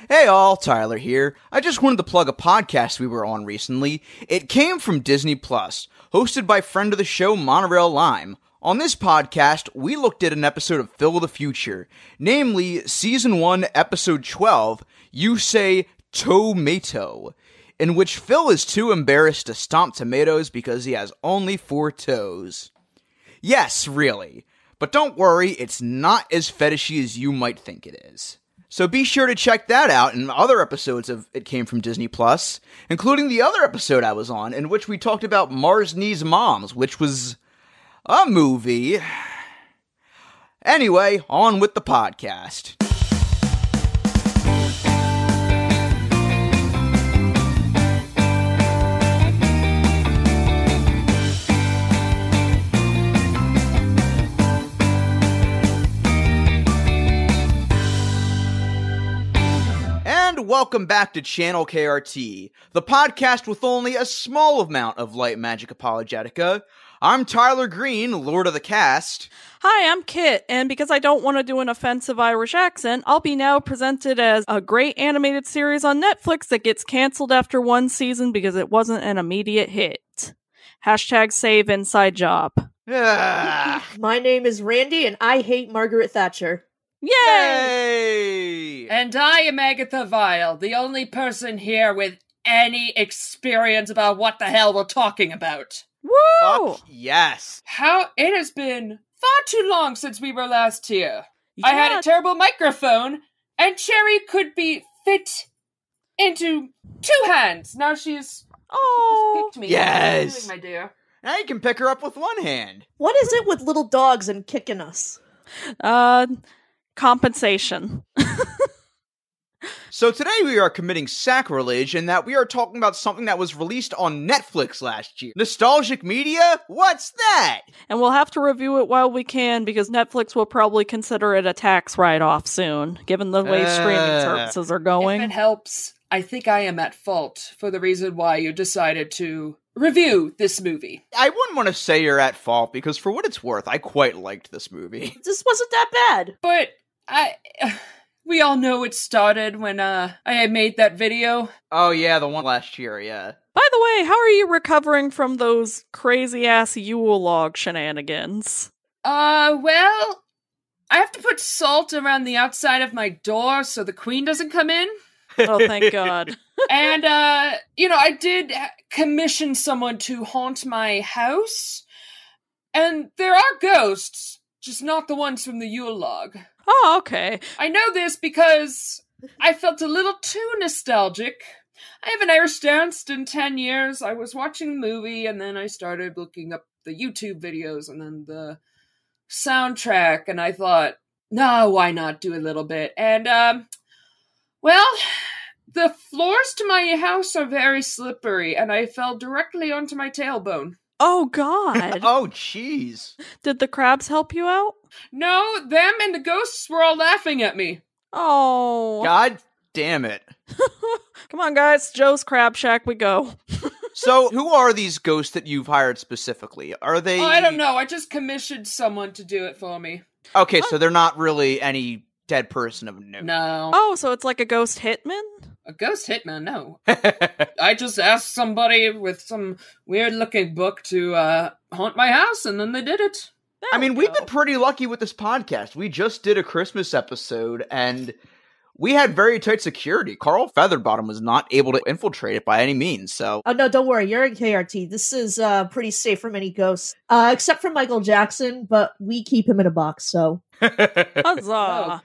Hey all, Tyler here. I just wanted to plug a podcast we were on recently. It came from Disney Plus, hosted by friend of the show Monorail Lime. On this podcast, we looked at an episode of Phil of the Future, namely Season 1, Episode 12, You Say Tomato, in which Phil is too embarrassed to stomp tomatoes because he has only 4 toes. Yes, really. But don't worry, it's not as fetishy as you might think it is. So be sure to check that out and other episodes of It Came from Disney Plus, including the other episode I was on, in which we talked about Mars Needs Moms, which was a movie. Anyway, on with the podcast. And welcome back to Channel KRT, the podcast with only a small amount of light magic apologetica. I'm Tyler Green, Lord of the Cast. Hi, I'm Kit, and because I don't want to do an offensive Irish accent, I'll be now presented as a great animated series on Netflix that gets canceled after 1 season because it wasn't an immediate hit. Hashtag save inside job. My name is Randy, and I hate Margaret Thatcher. Yay! And I am Agatha Vile, the only person here with any experience about what the hell we're talking about. Woo! Fuck yes. How it has been far too long since we were last here. Yeah. I had a terrible microphone, and could be fit into 2 hands. Now she's just picked me. Yes, my dear. Now you can pick her up with 1 hand. What is it with little dogs and kicking us? Compensation. So today we are committing sacrilege in that we are talking about something that was released on Netflix last year. Nostalgic media? What's that? And we'll have to review it while we can because Netflix will probably consider it a tax write-off soon, given the way streaming services are going. If it helps, I think I am at fault for the reason why you decided to review this movie. I wouldn't want to say you're at fault because for what it's worth, I quite liked this movie. This wasn't that bad. But we all know it started when I had made that video. Oh yeah, the one last year, yeah. By the way, how are you recovering from those crazy-ass Yule log shenanigans? Well, I have to put salt around the outside of my door so the queen doesn't come in. Oh, thank God. And, I did commission someone to haunt my house. And there are ghosts, just not the ones from the Yule log. Oh, okay. I know this because I felt a little too nostalgic. I haven't Irish danced in 10 years. I was watching the movie, and then I started looking up the YouTube videos and then the soundtrack, and I thought, no, why not do a little bit? And, the floors to my house are very slippery, and I fell directly onto my tailbone. Oh, God. Oh, jeez. Did the crabs help you out? No, them and the ghosts were all laughing at me. Oh. God damn it. Come on, guys. Joe's Crab Shack, we go. So, who are these ghosts that you've hired specifically? Are they... Oh, I don't know. I just commissioned someone to do it for me. Okay, so they're not really any dead person of note. No. Oh, so it's like a ghost hitman? A ghost hitman? No. I just asked somebody with some weird-looking book to haunt my house, and then they did it. I mean, we've been pretty lucky with this podcast. We just did a Christmas episode, and we had very tight security. Carl Featherbottom was not able to infiltrate it by any means, so... Oh, no, don't worry. You're in KRT. This is pretty safe from any ghosts. Except for Michael Jackson, but we keep him in a box, so... Huzzah!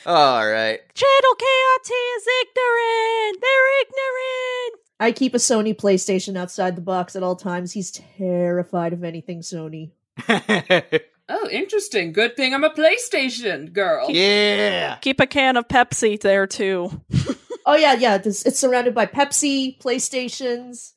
All right. Channel KRT is ignorant! They're ignorant! I keep a Sony PlayStation outside the box at all times. He's terrified of anything Sony. Oh, interesting. Good thing I'm a PlayStation girl. Yeah! Keep a can of Pepsi there, too. Oh, yeah. It's surrounded by Pepsi, PlayStations,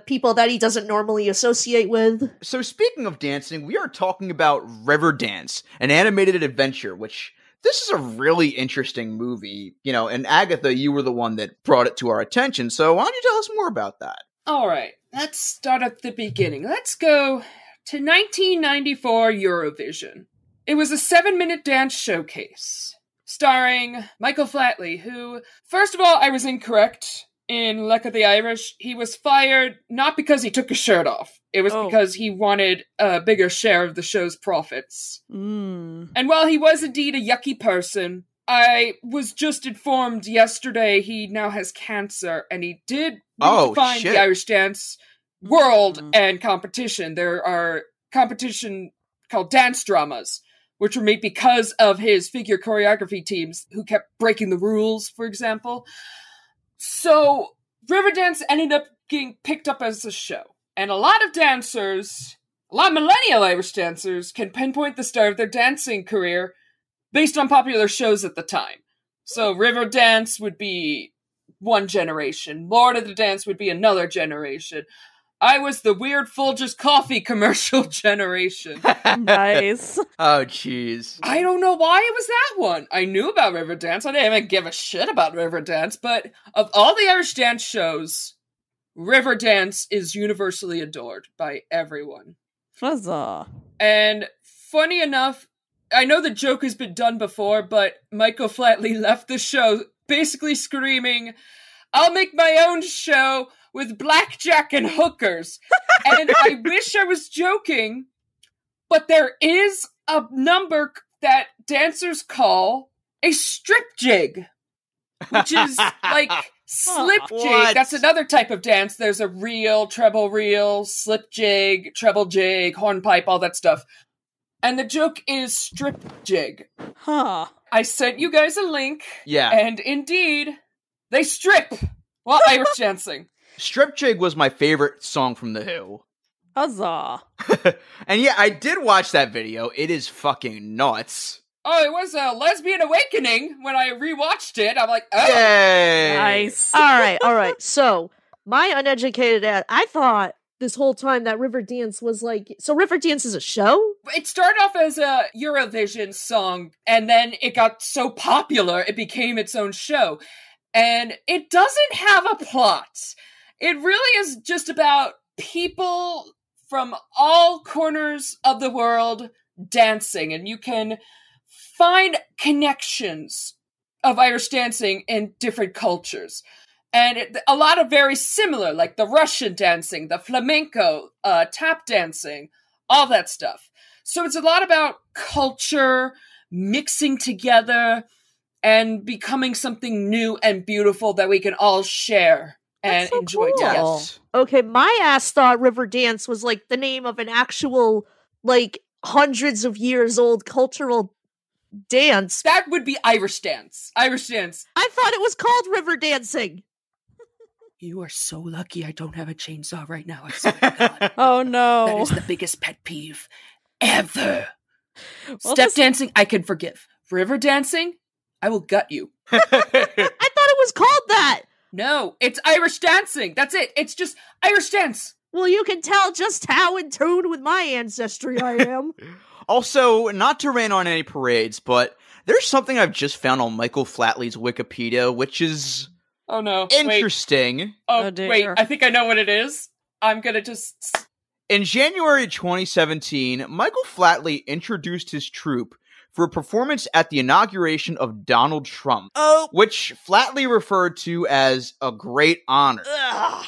people that he doesn't normally associate with. So speaking of dancing, we are talking about Riverdance, an animated adventure, which... This is a really interesting movie, and Agatha, you were the one that brought it to our attention, so why don't you tell us more about that? All right, let's start at the beginning. Let's go to 1994 Eurovision. It was a 7-minute dance showcase. starring Michael Flatley, who, first of all, I was incorrect in Luck of the Irish. He was fired not because he took his shirt off. It was because he wanted a bigger share of the show's profits. Mm. And while he was indeed a yucky person, I was just informed yesterday he now has cancer, and he did redefine the Irish dance world and competition. There are competition called dance dramas, which were made because of his figure choreography teams who kept breaking the rules, for example. So Riverdance ended up getting picked up as a show. And a lot of dancers, a lot of millennial Irish dancers, can pinpoint the start of their dancing career based on popular shows at the time. So Riverdance would be one generation. Lord of the Dance would be another generation. I was the weird Folgers coffee commercial generation. Nice. Oh, jeez. I don't know why it was that one. I knew about Riverdance. I didn't even give a shit about Riverdance. But of all the Irish dance shows, Riverdance is universally adored by everyone. Huzzah. And funny enough, I know the joke has been done before, but Michael Flatley left the show basically screaming, "I'll make my own show with blackjack and hookers." And I wish I was joking, but there is a number that dancers call a strip jig, which is like slip jig. What? That's another type of dance. There's a reel, treble reel, slip jig, treble jig, hornpipe, all that stuff. And the joke is strip jig. Huh. I sent you guys a link. Yeah. And indeed, they strip while Irish dancing. Strip Jig was my favorite song from The Who. Huzzah. And yeah, I did watch that video. It is fucking nuts. Oh, it was a lesbian awakening when I rewatched it. I'm like, oh. Yay! Nice. All right. So, my uneducated ad, I thought this whole time that Riverdance was like, so Riverdance is a show? It started off as a Eurovision song, and then it got so popular, it became its own show. And it doesn't have a plot. It really is just about people from all corners of the world dancing, and you can find connections of Irish dancing in different cultures. And a lot of very similar, like the Russian dancing, the flamenco, tap dancing, all that stuff. So it's a lot about culture mixing together and becoming something new and beautiful that we can all share and so enjoy cool. together. Yes. Okay, my ass thought Riverdance was like the name of an actual, like, hundreds of years old cultural dance. That would be Irish dance. Irish dance. I thought it was called River Dancing. You are so lucky I don't have a chainsaw right now. I swear to God. Oh no. That is the biggest pet peeve ever. Well, Step dancing, I can forgive. River dancing, I will gut you. I thought it was called that. No, it's Irish dancing. That's it. It's just Irish dance. Well, you can tell just how in tune with my ancestry I am. Also, not to rain on any parades, but there's something I've just found on Michael Flatley's Wikipedia, which is Oh no. interesting. Wait. Oh, dear. Wait, I think I know what it is. I'm gonna just... In January 2017, Michael Flatley introduced his troupe for a performance at the inauguration of Donald Trump, which Flatley referred to as a great honor. I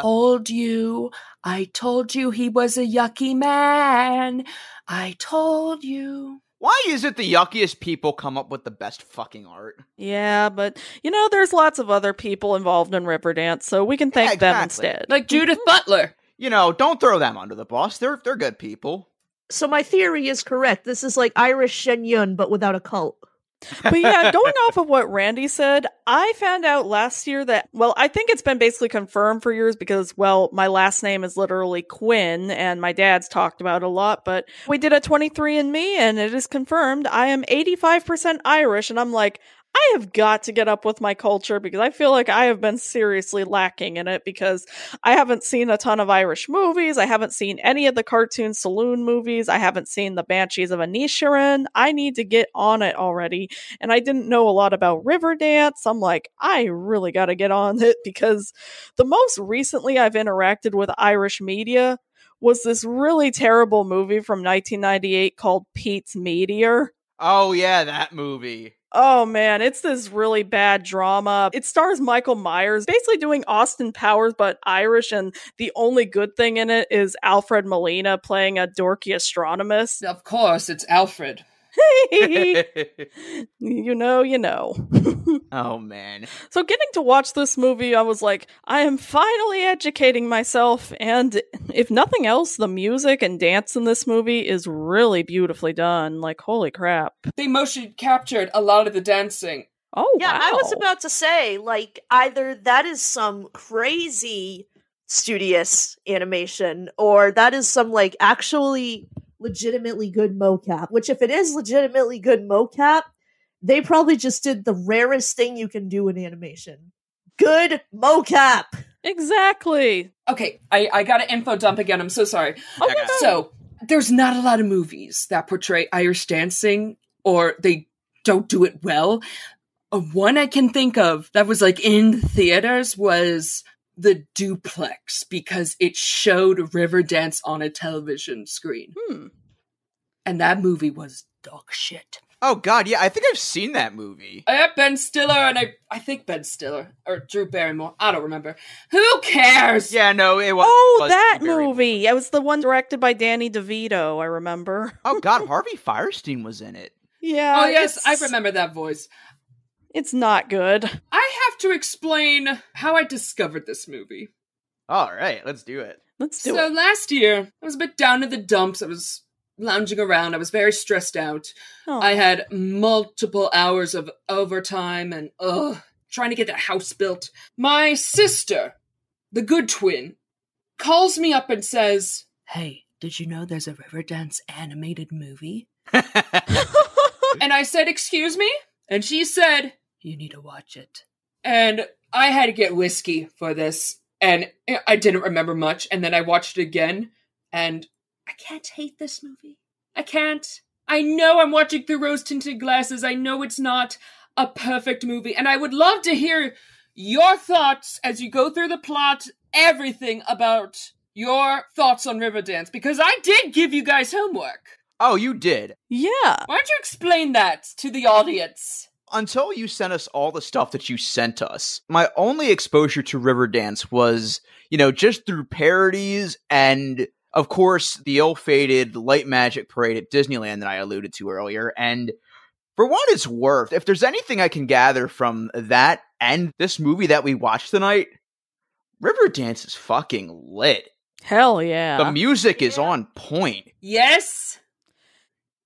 told you he was a yucky man. I told you. Why is it the yuckiest people come up with the best fucking art? Yeah, but, there's lots of other people involved in Riverdance, so we can thank them exactly. instead. Like Judith Butler. Don't throw them under the bus. They're good people. So my theory is correct. This is like Irish Shen Yun, but without a cult. But yeah, going off of what Randy said, I found out last year that, I think it's been basically confirmed for years because, my last name is literally Quinn, and my dad's talked about it a lot, but we did a 23andMe, and it is confirmed I am 85% Irish, and I'm like, I have got to get up with my culture because I feel like I have been seriously lacking in it because I haven't seen a ton of Irish movies. I haven't seen any of the cartoon saloon movies. I haven't seen the Banshees of Inisherin. I need to get on it already. And I didn't know a lot about Riverdance. I'm like, I really got to get on it because the most recently I've interacted with Irish media was this really terrible movie from 1998 called Pete's Meteor. Oh, yeah, that movie. Oh man, it's this really bad drama. It stars Michael Myers, basically doing Austin Powers but Irish, and the only good thing in it is Alfred Molina playing a dorky astronomist. Of course, it's Alfred. You know. Oh, man. So getting to watch this movie, I was like, I am finally educating myself, and if nothing else, the music and dance in this movie is really beautifully done. Like, holy crap. They motion captured a lot of the dancing. Oh, Yeah, wow. I was about to say, like, either that is some crazy studious animation, or that is some, like, actually legitimately good mocap. Which, if it is legitimately good mocap, they probably just did the rarest thing you can do in animation. Good mocap! Exactly. Okay, I got an info dump again. I'm so sorry. Okay. So, there's not a lot of movies that portray Irish dancing, or they don't do it well. One I can think of that was like in theaters was The Duplex, because it showed Riverdance on a television screen. And that movie was dog shit. Oh, God, yeah, I think I've seen that movie. I have Ben Stiller, and I think Ben Stiller, or Drew Barrymore, I don't remember. Who cares? Yeah, no, it was. Oh, was that very- movie. It was the one directed by Danny DeVito, I remember. Oh, God, Harvey Firestein was in it. Yeah. Oh, yes, I it's- remember that voice. It's not good. I have to explain how I discovered this movie. All right, let's do it. Let's do So it. last year, I was a bit down in the dumps. I was lounging around. I was very stressed out. Oh. I had multiple hours of overtime and trying to get the house built. My sister, the good twin, calls me up and says, "Hey, did you know there's a Riverdance animated movie?" And I said, "Excuse me?" And she said, "You need to watch it." And I had to get whiskey for this, and I didn't remember much. And then I watched it again, and I can't hate this movie. I can't. I know I'm watching through rose-tinted glasses. I know it's not a perfect movie, and I would love to hear your thoughts as you go through the plot, everything about your thoughts on Riverdance, because I did give you guys homework. Oh, you did. Yeah. Why don't you explain that to the audience? Until you sent us all the stuff that you sent us, my only exposure to Riverdance was, just through parodies and, of course, the ill-fated Light Magic Parade at Disneyland that I alluded to earlier. And for what it's worth, if there's anything I can gather from that and this movie that we watched tonight, Riverdance is fucking lit. Hell yeah. The music is on point. Yes!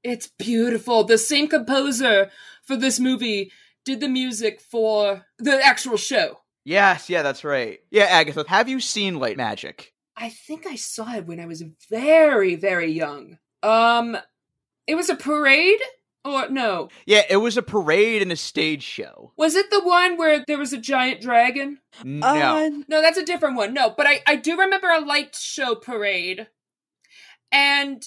It's beautiful. The same composer for this movie did the music for the actual show. Yes, yeah, that's right. Yeah, Agatha, have you seen Light Magic? I think I saw it when I was very, very young. It was a parade? Or no? Yeah, it was a parade and a stage show. Was it the one where there was a giant dragon? No. No, that's a different one. No, but I do remember a light show parade. And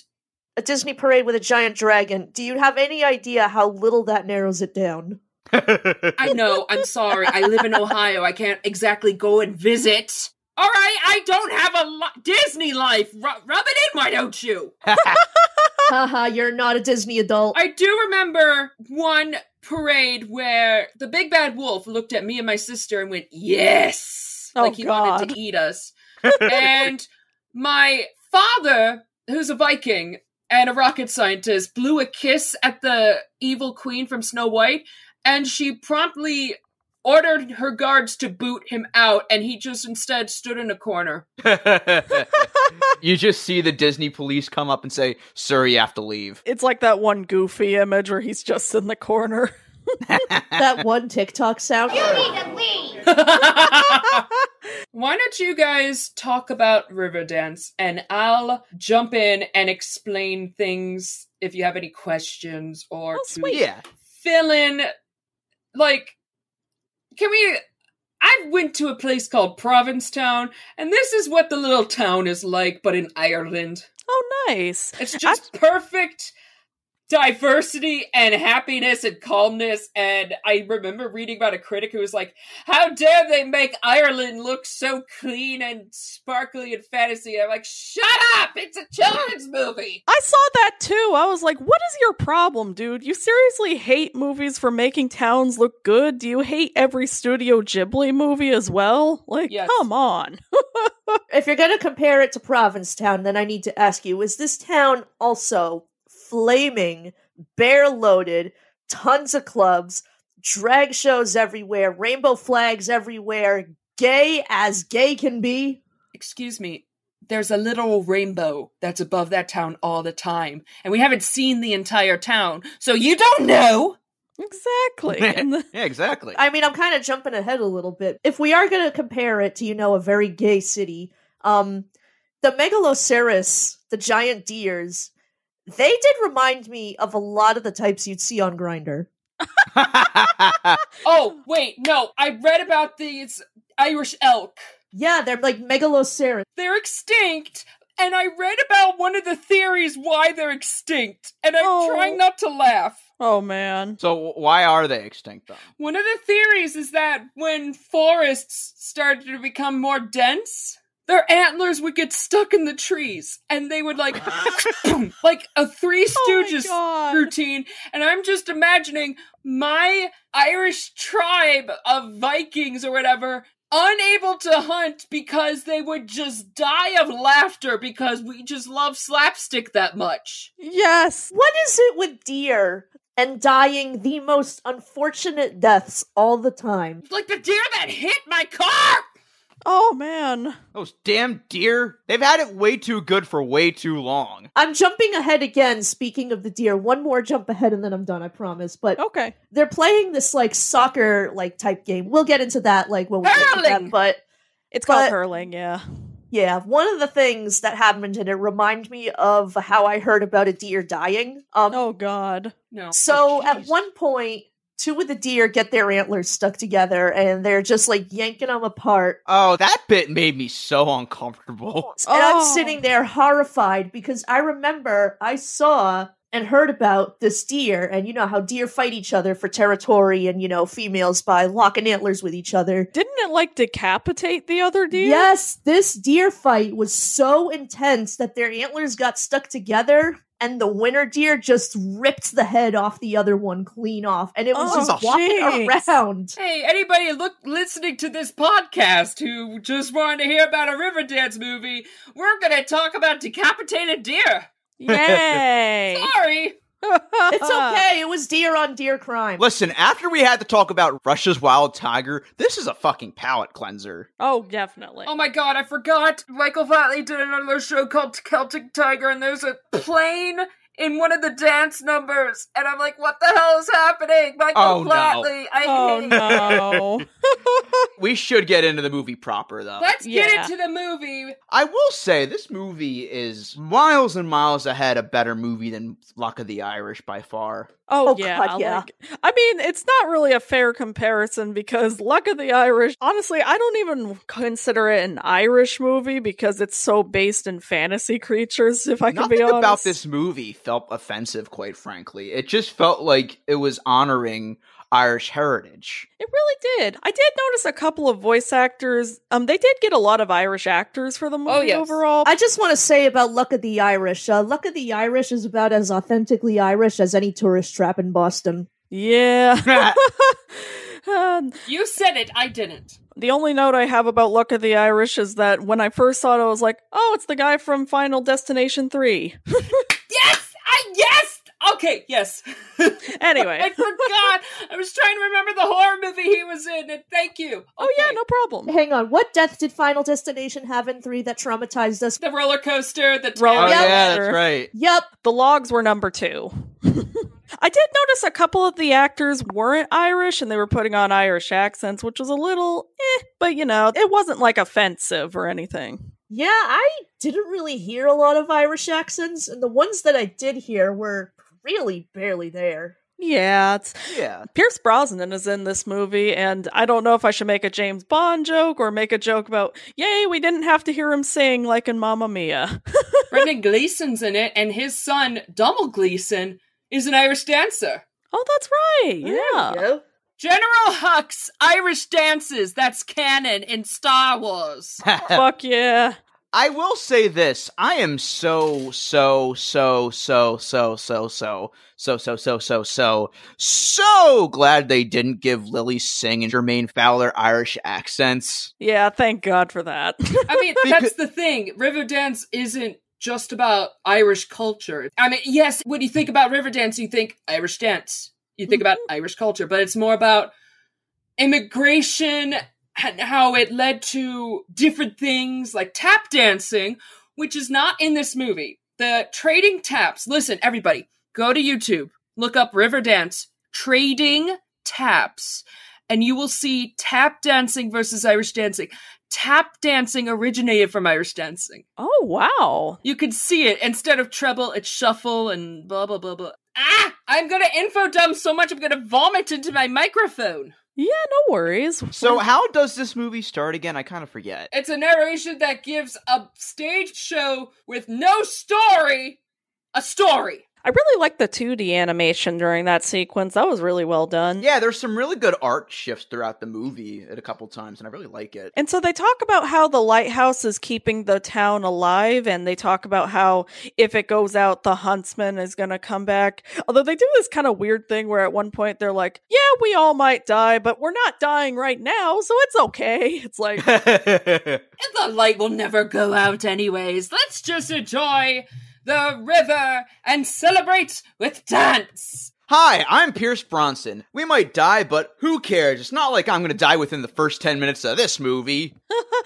A Disney parade with a giant dragon. Do you have any idea how little that narrows it down? I know, I'm sorry. I live in Ohio. I can't exactly go and visit. All right, I don't have a Disney life. Rub it in, why don't you? Haha, you're not a Disney adult. I do remember one parade where the big bad wolf looked at me and my sister and went, "Yes!" Oh, like he wanted God. to eat us. And my father, who's a Viking and a rocket scientist, blew a kiss at the evil queen from Snow White, and she promptly ordered her guards to boot him out, and he just instead stood in a corner. You just see the Disney police come up and say, "Sir, you have to leave." It's like that one Goofy image where he's just in the corner. That one TikTok sound. You need to leave. Why don't you guys talk about Riverdance, and I'll jump in and explain things if you have any questions or Oh, to sweet. Yeah. fill in, like, I went to a place called Provincetown, and this is what the little town is like, but in Ireland. Oh, nice. It's just perfect. diversity and happiness and calmness. And I remember reading about a critic who was like, how dare they make Ireland look so clean and sparkly and fantasy? I'm like, shut up! It's a children's movie! I saw that too. I was like, what is your problem, dude? You seriously hate movies for making towns look good? Do you hate every Studio Ghibli movie as well? Like, Yes. come on. If you're going to compare it to Provincetown, then I need to ask you, is this town also flaming, bear-loaded, tons of clubs, drag shows everywhere, rainbow flags everywhere, gay as gay can be? Excuse me. There's a little rainbow that's above that town all the time. And we haven't seen the entire town, so you don't know! Exactly. Yeah, exactly. I mean, I'm kind of jumping ahead a little bit. If we are going to compare it to, a very gay city, the Megaloceros, the giant deers, they did remind me of a lot of the types you'd see on Grindr. Oh, wait, no. I read about these Irish elk. Yeah, they're like Megaloceros. They're extinct, and I read about one of the theories why they're extinct, and I'm trying not to laugh. Oh, man. So why are they extinct, though? One of the theories is that when forests started to become more dense, their antlers would get stuck in the trees, and they would like a Three Stooges routine. And I'm just imagining my Irish tribe of Vikings or whatever unable to hunt because they would just die of laughter because we just love slapstick that much. Yes. What is it with deer and dying the most unfortunate deaths all the time? Like the deer that hit my car! Oh, man. Those damn deer. They've had it way too good for way too long. I'm jumping ahead again, speaking of the deer. One more jump ahead and then I'm done, I promise. But Okay. they're playing this, soccer, type game. We'll get into that, when we get to that, but... It's called hurling, yeah. Yeah, one of the things that happened in it reminded me of how I heard about a deer dying. Oh, God. No. So at one point, two of the deer get their antlers stuck together and they're just yanking them apart. Oh, that bit made me so uncomfortable. And I'm sitting there horrified because I remember I saw and heard about this deer, and you know how deer fight each other for territory and, females by locking antlers with each other. Didn't it, decapitate the other deer? Yes, this deer fight was so intense that their antlers got stuck together, and the winner deer just ripped the head off the other one clean off, and it was just walking around. Hey, anybody listening to this podcast who just wanted to hear about a Riverdance movie, we're gonna talk about decapitated deer. Yay! Sorry! It's okay, it was deer on deer crime. Listen, after we had to talk about Russia's Wild Tiger, this is a fucking palate cleanser. Oh, definitely. Oh my god, I forgot! Michael Vatley did another show called Celtic Tiger, and there's a plane in one of the dance numbers, and I'm like, what the hell is happening? Michael Flatley, I hate no. We should get into the movie proper, though. Let's get into the movie. I will say, this movie is miles and miles ahead a better movie than Luck of the Irish by far. Oh, yeah. God, yeah. I mean, it's not really a fair comparison because Luck of the Irish, honestly, I don't even consider it an Irish movie because it's so based in fantasy creatures, if I can be honest. Nothing about this movie felt offensive, quite frankly. It just felt like it was honoring Irish heritage. It really did. I did notice a couple of voice actors. They did get a lot of Irish actors for the movie overall. I just want to say about Luck of the Irish. Luck of the Irish is about as authentically Irish as any tourist trap in Boston. Yeah. You said it, I didn't. The only note I have about Luck of the Irish is that when I first saw it, I was like, oh, it's the guy from Final Destination 3. Yes! Yes! Okay, yes. Anyway. I forgot. I was trying to remember the horror movie he was in, and thank you. Okay. Oh, yeah, no problem. Hang on, what death did Final Destination have in 3 that traumatized us? The roller coaster, the roller Oh, yeah, that's right. Yep. The logs were number 2. I did notice a couple of the actors weren't Irish, and they were putting on Irish accents, which was a little but it wasn't offensive or anything. Yeah, I didn't really hear a lot of Irish accents, and the ones that I did hear were really barely there. Yeah, Yeah. Pierce Brosnan is in this movie, and I don't know if I should make a James Bond joke or make a joke about, yay, we didn't have to hear him sing like in Mamma Mia. Brendan Gleeson's in it, and his son, Donald Gleeson, is an Irish dancer. Oh, that's right. There Yeah. you go. General Huck's Irish dances. That's canon in Star Wars. Fuck yeah. I will say this. I am so glad they didn't give Lilly Singh and Jermaine Fowler Irish accents. Yeah, thank God for that. I mean, that's the thing. Riverdance isn't just about Irish culture. I mean, yes, when you think about Riverdance, you think Irish dance. You think about Irish culture, but it's more about immigration and how it led to different things like tap dancing, which is not in this movie. The trading taps. Listen, everybody, go to YouTube, look up Riverdance trading taps, and you will see tap dancing versus Irish dancing. Tap dancing originated from Irish dancing. Oh, wow. You can see it. Instead of treble, it's shuffle and blah, blah, blah, blah. Ah! I'm gonna info dump so much I'm gonna vomit into my microphone. Yeah, no worries. So how does this movie start again? I kind of forget. It's a narration that gives a stage show with no story a story. I really liked the 2D animation during that sequence. That was really well done. Yeah, there's some really good art shifts throughout the movie at a couple times, and I really like it. And so they talk about how the lighthouse is keeping the town alive, and they talk about how if it goes out, the huntsman is going to come back. Although they do this kind of weird thing where at one point they're like, yeah, we all might die, but we're not dying right now, so it's okay. It's like... And the light will never go out anyways. Let's just enjoy the river and celebrate with dance. Hi, I'm Pierce Brosnan. We might die, but who cares? It's not like I'm gonna die within the first 10 minutes of this movie.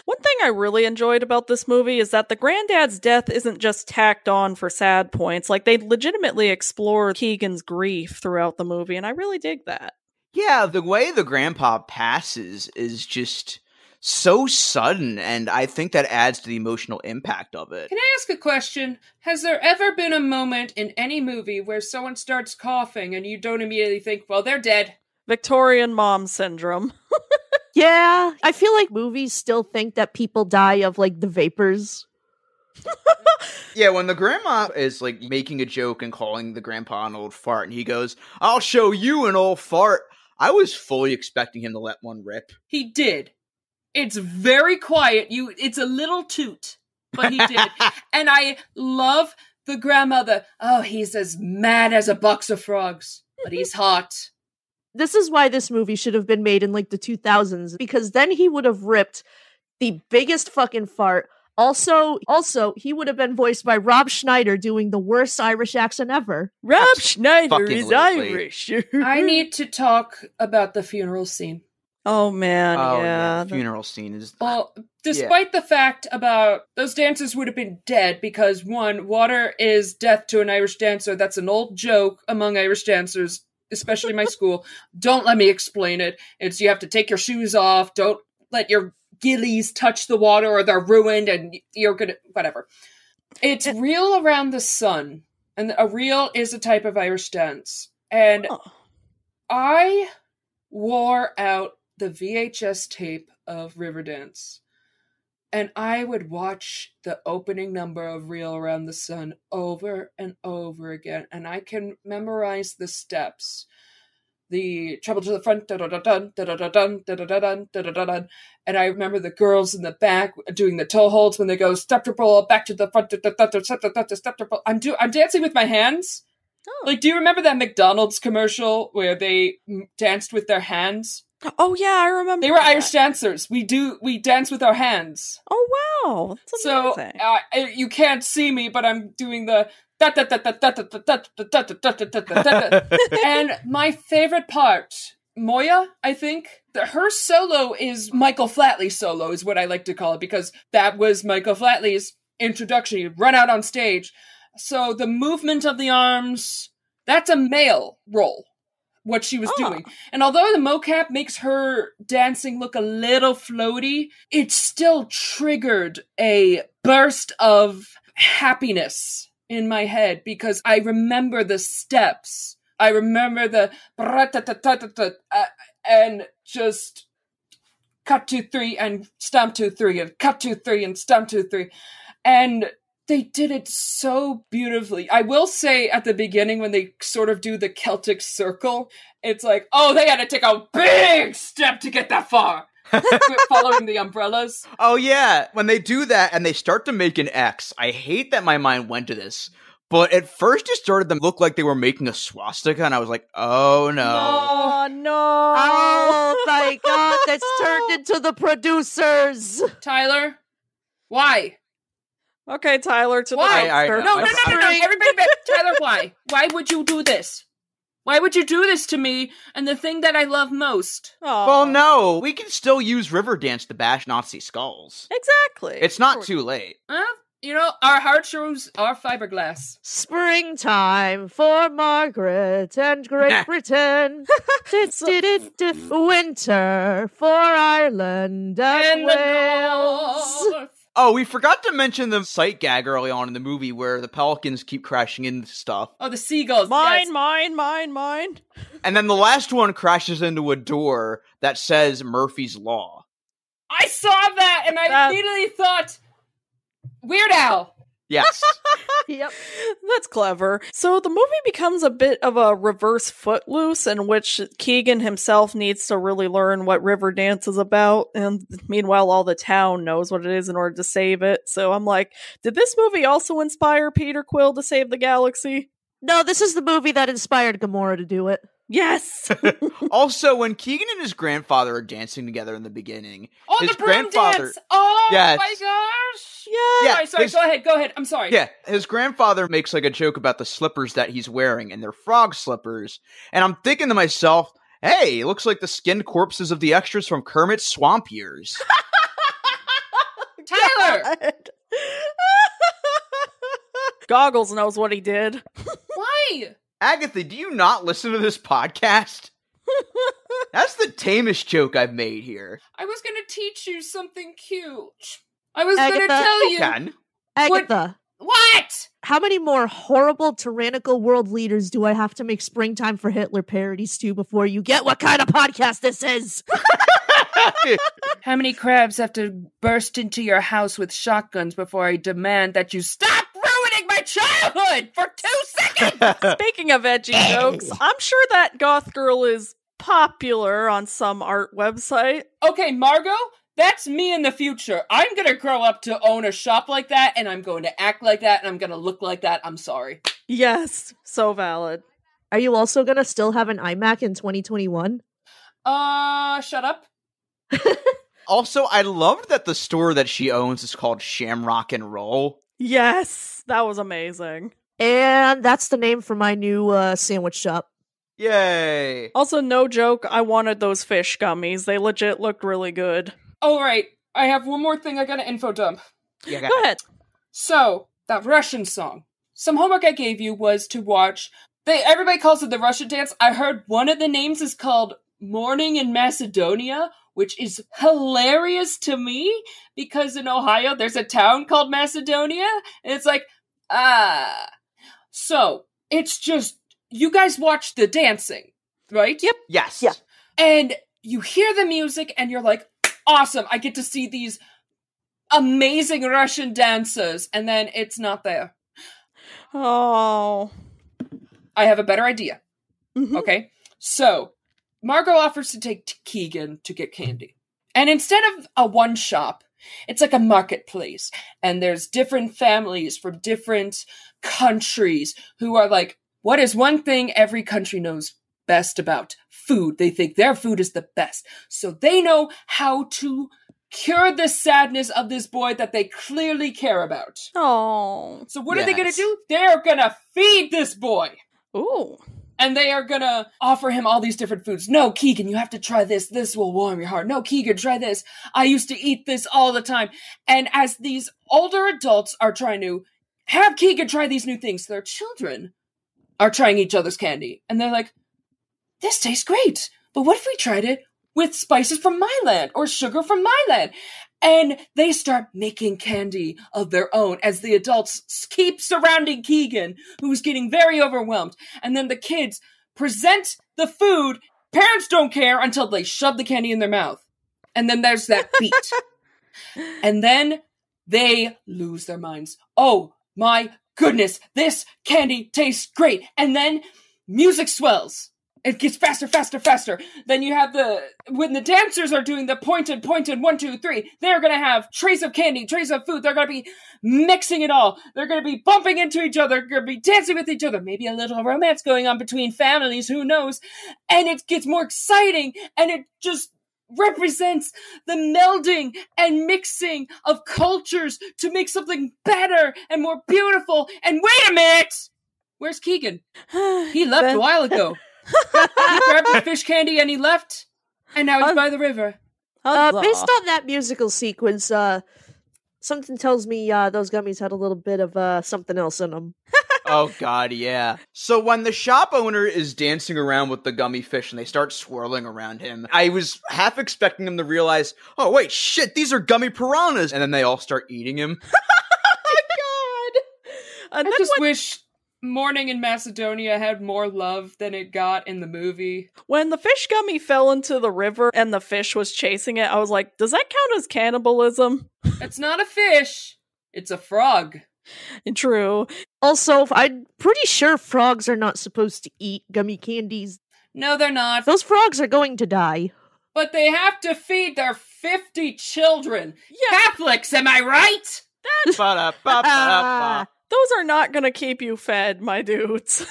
One thing I really enjoyed about this movie is that the granddad's death isn't just tacked on for sad points. Like, they legitimately explore Keegan's grief throughout the movie, and I really dig that. Yeah, the way the grandpa passes is just so sudden, and I think that adds to the emotional impact of it. Can I ask a question? Has there ever been a moment in any movie where someone starts coughing and you don't immediately think, well, they're dead? Victorian mom syndrome. Yeah, I feel like movies still think that people die of, like, the vapors. Yeah, when the grandma is, like, making a joke and calling the grandpa an old fart, and he goes, I'll show you an old fart, I was fully expecting him to let one rip. He did. It's very quiet. It's a little toot, but he did. And I love the grandmother. Oh, he's as mad as a box of frogs, but he's hot. This is why this movie should have been made in, like, the 2000s, because then he would have ripped the biggest fucking fart. Also, he would have been voiced by Rob Schneider doing the worst Irish accent ever. Rob Schneider fucking is lovely. Irish. I need to talk about the funeral scene. Oh, man, Oh, yeah. the funeral scene is... Well, despite the fact about those dancers would have been dead because, one, water is death to an Irish dancer. That's an old joke among Irish dancers, especially my school. Don't let me explain it. It's you have to take your shoes off. Don't let your gillies touch the water or they're ruined and you're gonna... Whatever. It's Reel Around the Sun. And a reel is a type of Irish dance. And I wore out the VHS tape of Riverdance. And I would watch the opening number of Reel Around the Sun over and over again. And I can memorize the steps. The treble to the front, da-da-da-dun, da-da-da-dun, da-da-da-dun, da-da-da-dun. And I remember the girls in the back doing the toe holds when they go step triple, back to the front, step triple. I'm dancing with my hands. Oh. Like, do you remember that McDonald's commercial where they danced with their hands? Oh, yeah, I remember. They were that. Irish dancers. We dance with our hands. Oh, wow. That's So amazing. you can't see me, but I'm doing the and my favorite part, Moya, I think, her solo is Michael Flatley's solo, is what I like to call it, because that was Michael Flatley's introduction. He'd run out on stage. So the movement of the arms, that's a male role. What she was doing. And although the mocap makes her dancing look a little floaty, it still triggered a burst of happiness in my head because I remember the steps. I remember the and just cut 2 3 and stomp 2 3 and cut 2 3 and stomp 2 3. And They did it so beautifully. I will say at the beginning when they sort of do the Celtic circle, it's like, oh, they had to take a big step to get that far. Following the umbrellas. Oh yeah, when they do that and they start to make an X, I hate that my mind went to this. But at first it started to look like they were making a swastika, and I was like, oh no. Oh no. Oh my god, that's turned into the producers. Tyler, why? Okay, Tyler, to Why? the dumpster. No, everybody back. Tyler, why? Why would you do this? Why would you do this to me and the thing that I love most? Aw. Well, no, we can still use Riverdance to bash Nazi skulls. Exactly. It's not too late. Our heart shows are fiberglass. Springtime for Margaret and Great Britain. Winter for Ireland and the Wales. Oh, we forgot to mention the sight gag early on in the movie where the pelicans keep crashing into stuff. Oh, the seagulls. Mine, yes. mine. And then the last one crashes into a door that says Murphy's Law. I saw that and I immediately thought, Weird Al. Yes. Yep. That's clever. So the movie becomes a bit of a reverse Footloose in which Keegan himself needs to really learn what Riverdance is about, and meanwhile all the town knows what it is in order to save it. So I'm like, did this movie also inspire Peter Quill to save the galaxy? No, this is the movie that inspired Gamora to do it. Yes! Also, when Keegan and his grandfather are dancing together in the beginning, Oh, his the broom grandfather, dance! Oh Yes. my gosh! Yeah. Sorry, go ahead. I'm sorry. yeah, his grandfather makes like a joke about the slippers that he's wearing, and they're frog slippers. And I'm thinking to myself, hey, it looks like the skinned corpses of the extras from Kermit's Swamp Years. Tyler! Goggles knows what he did. Why? Agatha, do you not listen to this podcast? That's the tamest joke I've made here. I was gonna teach you something cute. I was gonna Agatha, tell you. Ken? Agatha, What? how many more horrible tyrannical world leaders do I have to make Springtime for Hitler parodies to before you get what kind of podcast this is? How many crabs have to burst into your house with shotguns before I demand that you stop ruining my childhood for 2 seconds? Speaking of edgy jokes, I'm sure that goth girl is popular on some art website. Okay, Margot, that's me in the future. I'm gonna grow up to own a shop like that, and I'm going to act like that, and I'm gonna look like that. I'm sorry. Yes, so valid. Are you also gonna still have an iMac in 2021? Shut up. Also, I loved that the store that she owns is called Shamrock and Roll. Yes, that was amazing. And that's the name for my new sandwich shop. Yay! Also, no joke, I wanted those fish gummies. They legit looked really good. All right, I have one more thing I gotta info dump. Yeah, Go ahead. So, that Russian song. Some homework I gave you was to watch. Everybody calls it the Russian dance. I heard one of the names is called Morning in Macedonia, which is hilarious to me because in Ohio there's a town called Macedonia, and it's like, So, it's just, you guys watch the dancing, right? Yep. Yes. Yeah. And you hear the music and you're like, awesome, I get to see these amazing Russian dancers, and then it's not there. Oh. I have a better idea. Mhm. Okay? So, Margot offers to take Keegan to get candy. And instead of a one shop, it's like a marketplace. And there's different families from different countries who are like, what is one thing every country knows best about? Food. They think their food is the best. So they know how to cure the sadness of this boy that they clearly care about. Oh. So what are they going Yes. to do? They're going to feed this boy. Ooh. And they are gonna offer him all these different foods. No, Keegan, you have to try this. This will warm your heart. No, Keegan, try this. I used to eat this all the time. And as these older adults are trying to have Keegan try these new things, their children are trying each other's candy. And they're like, this tastes great. But what if we tried it with spices from my land or sugar from my land? And they start making candy of their own as the adults keep surrounding Keegan, who's getting very overwhelmed. And then the kids present the food. Parents don't care until they shove the candy in their mouth. And then there's that beat. And then they lose their minds. Oh my goodness, this candy tastes great. And then music swells. It gets faster, faster, faster. Then you have when the dancers are doing the pointed, 1, 2, 3, they're going to have trays of candy, trays of food. They're going to be mixing it all. They're going to be bumping into each other. They're going to be dancing with each other. Maybe a little romance going on between families. Who knows? And it gets more exciting. And it just represents the melding and mixing of cultures to make something better and more beautiful. And wait a minute! Where's Keegan? He left a while ago. He grabbed his fish candy and he left, and now he's by the river. Based on that musical sequence, something tells me those gummies had a little bit of something else in them. Oh god, yeah. So when the shop owner is dancing around with the gummy fish and they start swirling around him, I was half expecting him to realize, oh wait, shit, these are gummy piranhas, and then they all start eating him. Oh my god! I just wish Morning in Macedonia had more love than it got in the movie. When the fish gummy fell into the river and the fish was chasing it, I was like, does that count as cannibalism? It's not a fish. It's a frog. True. Also, I'm pretty sure frogs are not supposed to eat gummy candies. No, they're not. Those frogs are going to die. But they have to feed their 50 children. Yeah. Catholics, am I right? Ba-da-ba-ba-ba. Those are not gonna keep you fed, my dudes.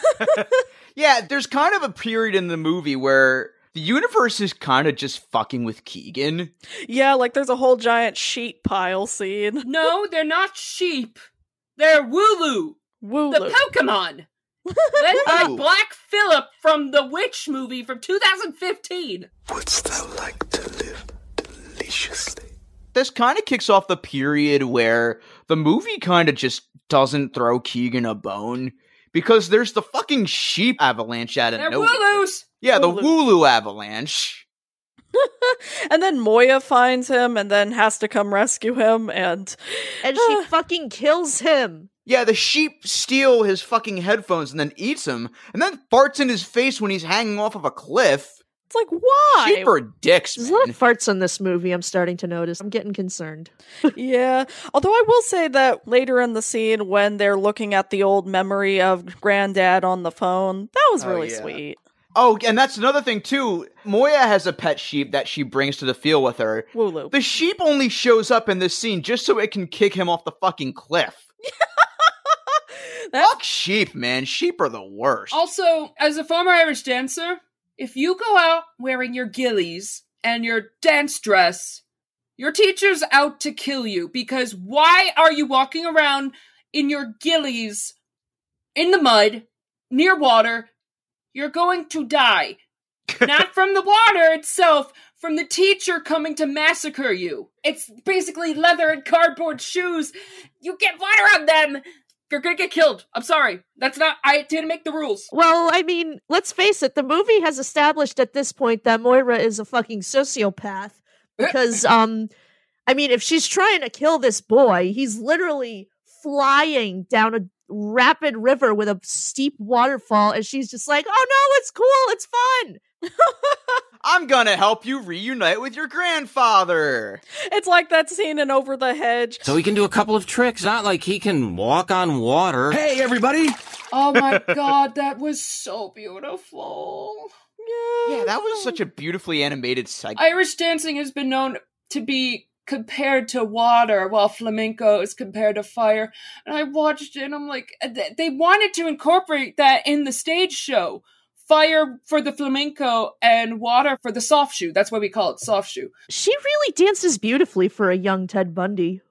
Yeah, there's kind of a period in the movie where the universe is kind of just fucking with Keegan. Yeah, like there's a whole giant sheep pile scene. No, they're not sheep. They're Wooloo. Wooloo. The Pokemon. Led by Black Phillip from the Witch movie from 2015. Wouldst thou like to live deliciously? This kind of kicks off the period where the movie kind of just doesn't throw Keegan a bone, because there's the fucking sheep avalanche out of They're nowhere. Wooloos! Yeah, the Wooloo. Wooloo avalanche. And then Moya finds him and then has to come rescue him, and she fucking kills him. Yeah, the sheep steal his fucking headphones and then eats them, and then farts in his face when he's hanging off of a cliff. it's like, why? Sheep are dicks, There's a lot man. of farts in this movie, I'm starting to notice. I'm getting concerned. Yeah. Although I will say that later in the scene when they're looking at the old memory of Granddad on the phone, that was really yeah. sweet. Oh, and that's another thing, too. Moya has a pet sheep that she brings to the field with her. Wooloo. The sheep only shows up in this scene just so it can kick him off the fucking cliff. Fuck sheep, man. Sheep are the worst. Also, as a former Irish dancer, if you go out wearing your gillies and your dance dress, your teacher's out to kill you, because why are you walking around in your gillies in the mud, near water? You're going to die. Not from the water itself, from the teacher coming to massacre you. It's basically leather and cardboard shoes. You get water on them, you're gonna get killed. I'm sorry. I didn't make the rules. Well, I mean, let's face it, the movie has established at this point that Moira is a fucking sociopath. Because, I mean, if she's trying to kill this boy, he's literally flying down a rapid river with a steep waterfall, and she's just like, oh no, it's cool, it's fun. I'm gonna help you reunite with your grandfather. It's like that scene in Over the Hedge. So he can do a couple of tricks, not like he can walk on water. Hey, everybody! Oh my god, that was so beautiful. Yeah, that was such a beautifully animated segment. Irish dancing has been known to be compared to water, while flamenco is compared to fire. And I watched it and I'm like, they wanted to incorporate that in the stage show. Fire for the flamenco and water for the soft shoe. That's why we call it soft shoe. She really dances beautifully for a young Ted Bundy.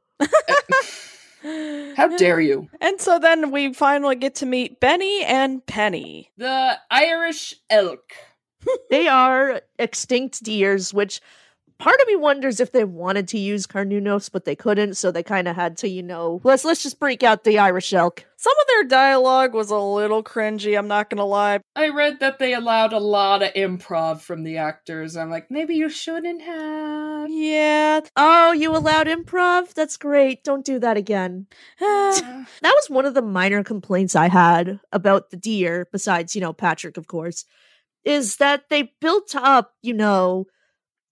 How dare you? And so then we finally get to meet Benny and Penny. The Irish elk. They are extinct deers, which part of me wonders if they wanted to use Carnunos, but they couldn't, so they kind of had to, let's just break out the Irish elk. Some of their dialogue was a little cringy, I'm not gonna lie. I read that they allowed a lot of improv from the actors. I'm like, maybe you shouldn't have. Yeah. Oh, you allowed improv? That's great. Don't do that again. That was one of the minor complaints I had about the deer, besides, Patrick, of course, is that they built up,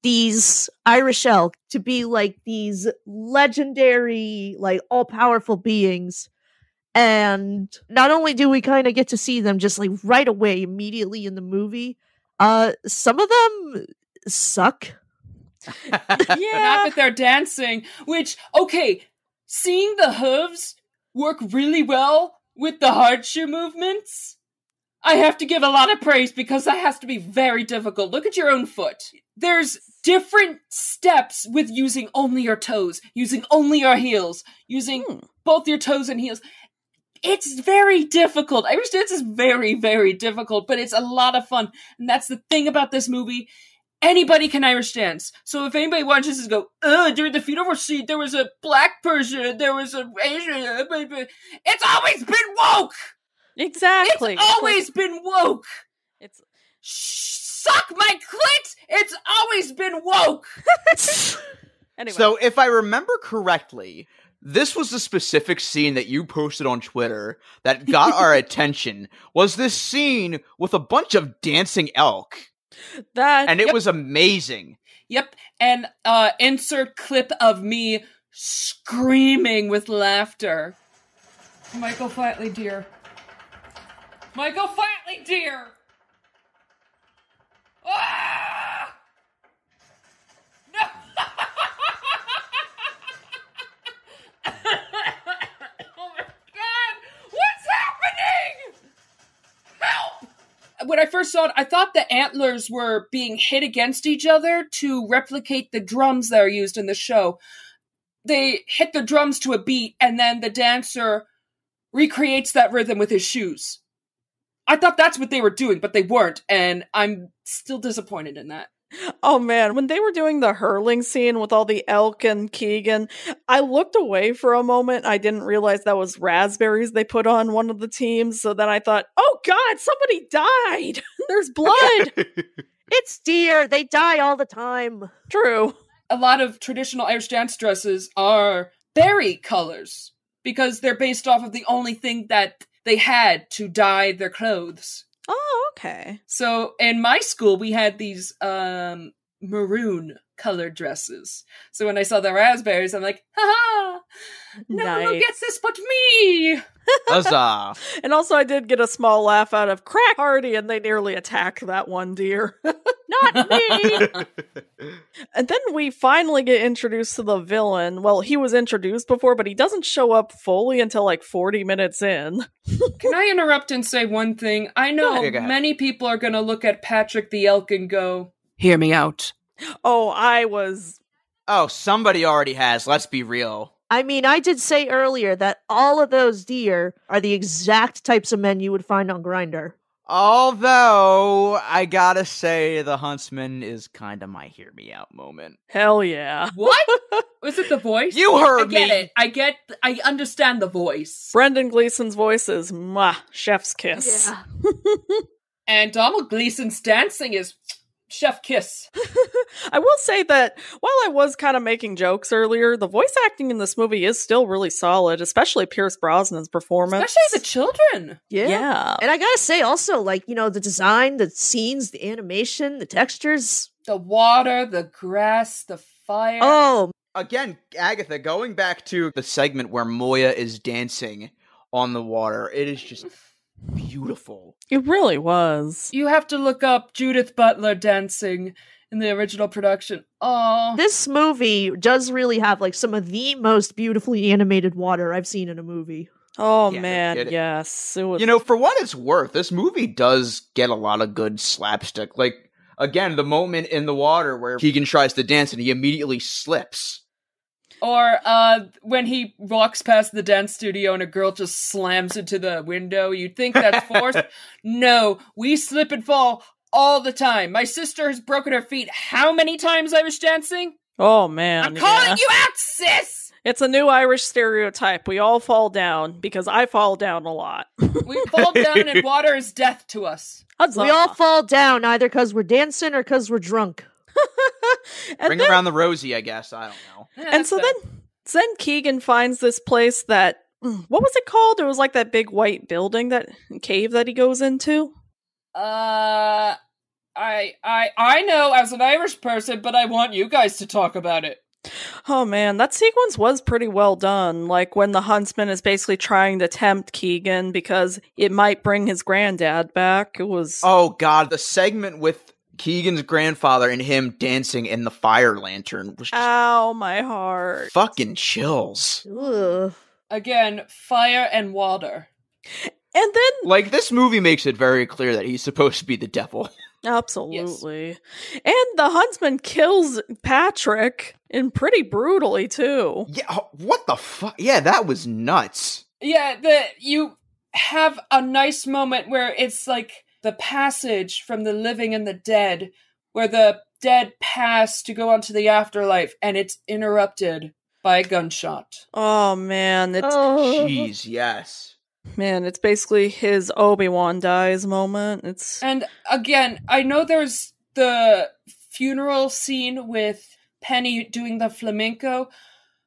these Irish elk to be like these legendary, like all-powerful beings. And not only do we kind of get to see them just like right away, immediately in the movie, some of them suck. Not with their dancing, which, okay, seeing the hooves work really well with the hard shoe movements, I have to give a lot of praise because that has to be very difficult. Look at your own foot. There's different steps with using only your toes, using only your heels, using both your toes and heels. It's very difficult. Irish dance is very, very difficult, but it's a lot of fun. And that's the thing about this movie. Anybody can Irish dance. So if anybody watches this go, during the funeral scene, there was a black person, there was an Asian, it's always been woke! Exactly. It's always been woke! It's suck my clit! It's always been woke! anyway. So if I remember correctly, this was the specific scene that you posted on Twitter that got our attention, was this scene with a bunch of dancing elk. And it was amazing. Yep, and insert clip of me screaming with laughter. Michael Flatley, dear. Michael Flatley, dear! Ah! No! Oh my god! What's happening? Help! When I first saw it, I thought the antlers were being hit against each other to replicate the drums that are used in the show. They hit the drums to a beat, and then the dancer recreates that rhythm with his shoes. I thought that's what they were doing, but they weren't, and I'm still disappointed in that. Oh man, when they were doing the hurling scene with all the elk and Keegan, I looked away for a moment. I didn't realize that was raspberries they put on one of the teams. So then I thought, oh god, somebody died. There's blood. It's deer. They die all the time. True. A lot of traditional Irish dance dresses are berry colors because they're based off of the only thing that they had to dye their clothes. Oh, okay. So in my school, we had these maroon colored dresses. So when I saw the raspberries, I'm like, ha! No one will get this but me! Huzzah! And also I did get a small laugh out of Crack Hardy, and they nearly attack that one deer. Not me! And then we finally get introduced to the villain. Well, he was introduced before, but he doesn't show up fully until like 40 minutes in. Can I interrupt and say one thing? I know many people are going to look at Patrick the Elk and go, hear me out. Oh, somebody already has, let's be real. I mean, I did say earlier that all of those deer are the exact types of men you would find on Grindr. Although, I gotta say, the huntsman is kind of my hear me out moment. Hell yeah. What? Was it the voice? You heard me! I understand the voice. Brendan Gleeson's voice is, mwah, chef's kiss. Yeah. And Donald Gleeson's dancing is chef kiss. I will say that while I was kind of making jokes earlier, the voice acting in this movie is still really solid, especially Pierce Brosnan's performance. Especially the children. Yeah. And I gotta say also, like, you know, the design, the scenes, the animation, the textures. The water, the grass, the fire. Oh. Again, Agatha, going back to the segment where Moya is dancing on the water, it is just beautiful. It really was. You have to look up Judith Butler dancing in the original production. Oh, this movie does really have like some of the most beautifully animated water I've seen in a movie. Oh yeah, man, yes. It was... You know, for what it's worth, this movie does get a lot of good slapstick. Like, again, the moment in the water where Keegan tries to dance and he immediately slips. Or when he walks past the dance studio and a girl just slams into the window. You'd think that's forced. No, we slip and fall all the time. My sister has broken her feet how many times Irish dancing? Oh, man. I'm calling you out, sis! It's a new Irish stereotype. We all fall down, because I fall down a lot. We fall down and water is death to us. Huzzah. We all fall down either because we're dancing or because we're drunk. Bring around the Rosie, I guess. I don't know. Yeah, and so then Keegan finds this place that, what was it called? It was like that big white building, that cave that he goes into. I I know as an Irish person, but I want you guys to talk about it. Oh man, that sequence was pretty well done. Like when the huntsman is basically trying to tempt Keegan because it might bring his granddad back. It was... Oh god, the segment with Keegan's grandfather and him dancing in the fire lantern was just Ow, my heart. fucking chills. Ugh. Again, fire and water. And then... Like, this movie makes it very clear that he's supposed to be the devil. Absolutely. Yes. And the huntsman kills Patrick, and pretty brutally, too. Yeah, what the fuck? Yeah, that was nuts. Yeah, you have a nice moment where it's like the passage from the living and the dead, where the dead pass to go on to the afterlife, and it's interrupted by a gunshot. Oh, man. Jeez, yes. Man, it's basically his Obi-Wan dies moment. And again, I know there's the funeral scene with Penny doing the flamenco.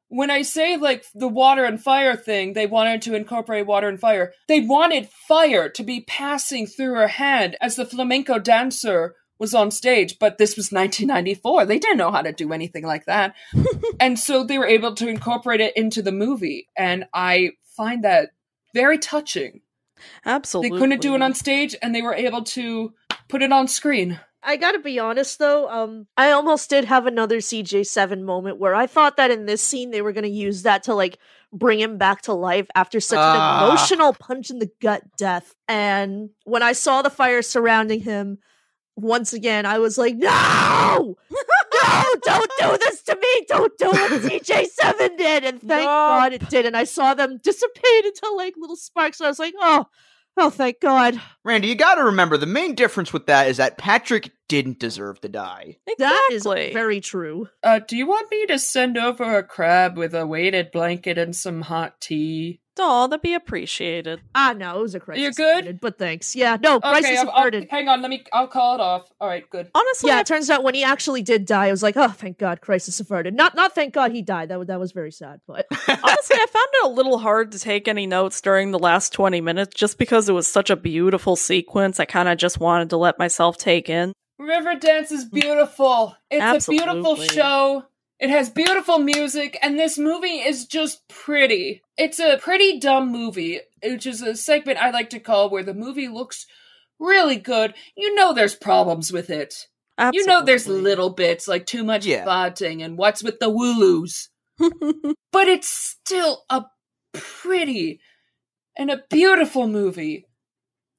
When I say, like, the water and fire thing, they wanted to incorporate water and fire. They wanted fire to be passing through her hand as the flamenco dancer was on stage, but this was 1994. They didn't know how to do anything like that. And so they were able to incorporate it into the movie, and I find that very touching. Absolutely. They couldn't do it on stage, and they were able to put it on screen. I gotta be honest, though, I almost did have another CJ7 moment where I thought that in this scene they were gonna use that to, like, bring him back to life after such an emotional punch in the gut death. And when I saw the fire surrounding him, once again, I was like, no! No, don't do this to me! Don't do what CJ7 did! And thank God it did. And I saw them dissipate into, like, little sparks. And I was like, oh, thank God. Randy, you gotta remember, the main difference with that is that Patrick didn't deserve to die. Exactly. That is very true. Do you want me to send over a crab with a weighted blanket and some hot tea? Oh, that'd be appreciated. No, it was a crisis. You're good? Averted, but thanks. Yeah, no, Okay, crisis averted. hang on, I'll call it off. Alright, good. Honestly, Yeah, it turns out when he actually did die, I was like, oh, thank God, crisis averted. Not thank God he died. That was very sad, but... honestly, I found it a little hard to take any notes during the last 20 minutes just because it was such a beautiful sequence. I kind of just wanted to let myself take in. Riverdance is beautiful. It's Absolutely. a beautiful show. It has beautiful music, and this movie is just pretty. It's a pretty dumb movie, which is a segment I like to call where the movie looks really good. You know there's problems with it. Absolutely. You know there's little bits, like too much farting and what's with the wooloos. But it's still a pretty and a beautiful movie.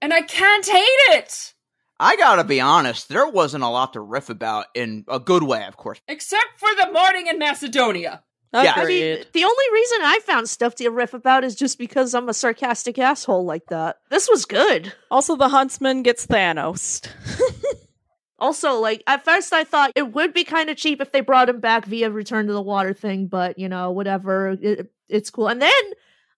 And I can't hate it! I gotta be honest, there wasn't a lot to riff about in a good way, of course. Except for the morning in Macedonia. Yeah. I mean, the only reason I found stuff to riff about is just because I'm a sarcastic asshole like that. This was good. Also, the huntsman gets Thanos. Also, like, at first I thought it would be kind of cheap if they brought him back via Return to the Water thing, but, you know, whatever, it's cool. And then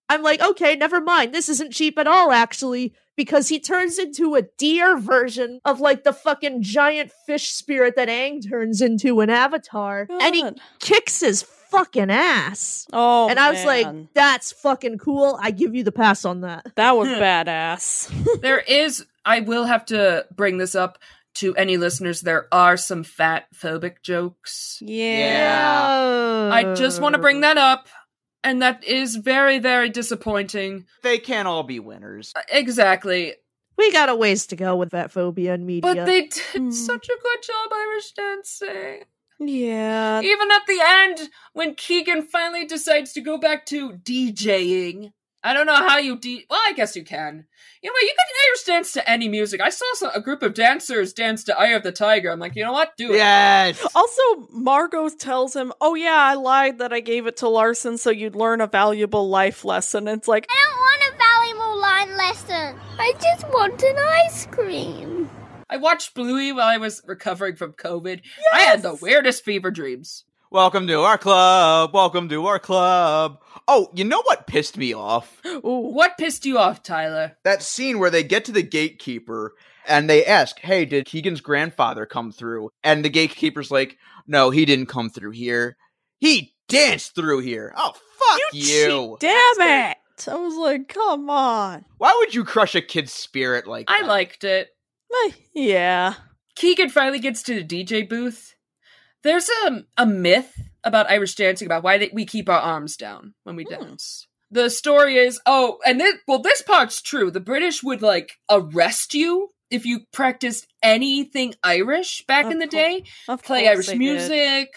I'm like, okay, never mind, this isn't cheap at all, actually, because he turns into a deer version of, like, the fucking giant fish spirit that Aang turns into in Avatar, God. and he kicks his fucking ass. Oh, and I was like, that's fucking cool, I give you the pass on that. that was badass. I will have to bring this up to any listeners, there are some fat phobic jokes. Yeah. I just want to bring that up. And that is very, very disappointing. They can't all be winners. Exactly. We got a ways to go with that phobia in media. But they did such a good job Irish dancing. Yeah. Even at the end, when Keegan finally decides to go back to DJing. I don't know how you well, I guess you can. You know what, you can Irish dance to any music. I saw a group of dancers dance to Eye of the Tiger. I'm like, you know what, do it. Yes! Also, Margot tells him, oh yeah, I lied that I gave it to Larson so you'd learn a valuable life lesson. It's like, I don't want a valuable line lesson. I just want an ice cream. I watched Bluey while I was recovering from COVID. Yes! I had the weirdest fever dreams. Welcome to our club. Welcome to our club. Oh, you know what pissed me off? ooh. What pissed you off, Tyler? That scene where they get to the gatekeeper and they ask, hey, did Keegan's grandfather come through? And the gatekeeper's like, no, he didn't come through here. He danced through here. Oh, fuck you. Damn it. I was like, come on. Why would you crush a kid's spirit like that? I liked it. Yeah. Keegan finally gets to the DJ booth, there's a myth about Irish dancing about why we keep our arms down when we dance. The story is, this part's true. The British would, arrest you if you practiced anything Irish back in the day. Play Irish music,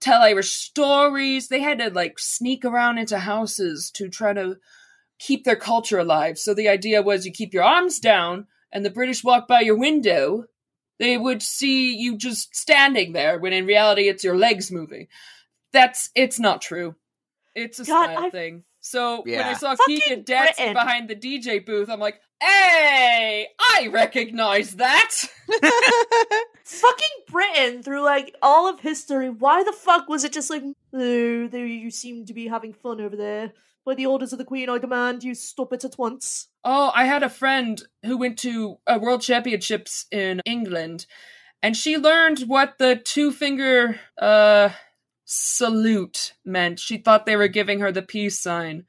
tell Irish stories. They had to, sneak around into houses to try to keep their culture alive. So the idea was you keep your arms down, and the British walk by your window, they would see you just standing there, when in reality it's your legs moving. It's not true. It's a style thing. So when I saw Keegan dancing behind the DJ booth, I'm like, hey, I recognize that. Fucking Britain, through all of history, why the fuck was it just you seem to be having fun over there. By the orders of the Queen, I demand you stop it at once. Oh, I had a friend who went to World Championships in England, and she learned what the 2-finger salute meant. She thought they were giving her the peace sign.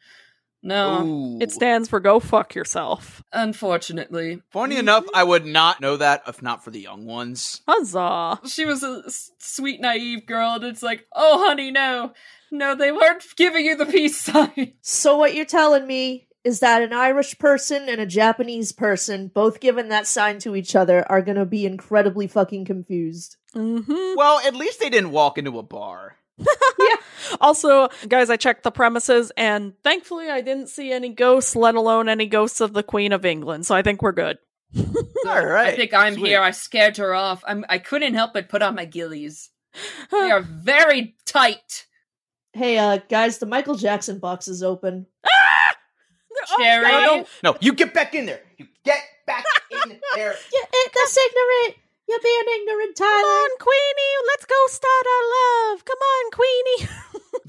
No. Ooh. It stands for go fuck yourself. Unfortunately. Funny enough, I would not know that if not for the young ones. Huzzah. She was a sweet, naive girl, and it's like, oh, honey, no. No, they weren't giving you the peace sign. So what you're telling me is that an Irish person and a Japanese person, both given that sign to each other, are gonna be incredibly fucking confused. Mm-hmm. Well, at least they didn't walk into a bar. Yeah. Also, guys, I checked the premises, and thankfully I didn't see any ghosts, let alone any ghosts of the Queen of England, so I think we're good. All right. I think I'm Sweet. here. I scared her off. I couldn't help but put on my ghillies. They are very tight. Hey, guys, the Michael Jackson box is open. Cherry. Oh, No, you get back in there. You get back in there. That's ignorant. You're being ignorant, Tyler. Come on, Queenie, let's go start our love. Come on, Queenie.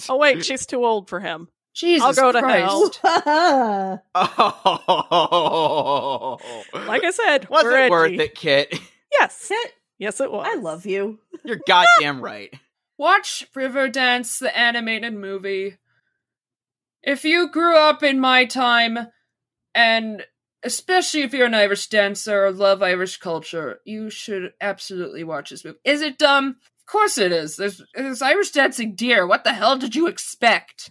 Oh, wait, she's too old for him. Jesus I'll go to Christ. hell. Oh. Like I said, Was we're it worth edgy. it, Kit? Yes. Yes, it was. I love you. You're goddamn right. Watch Riverdance, the animated movie. If you grew up in my time, and especially if you're an Irish dancer or love Irish culture, you should absolutely watch this movie. Is it dumb? Of course it is. There's Irish dancing deer. What the hell did you expect?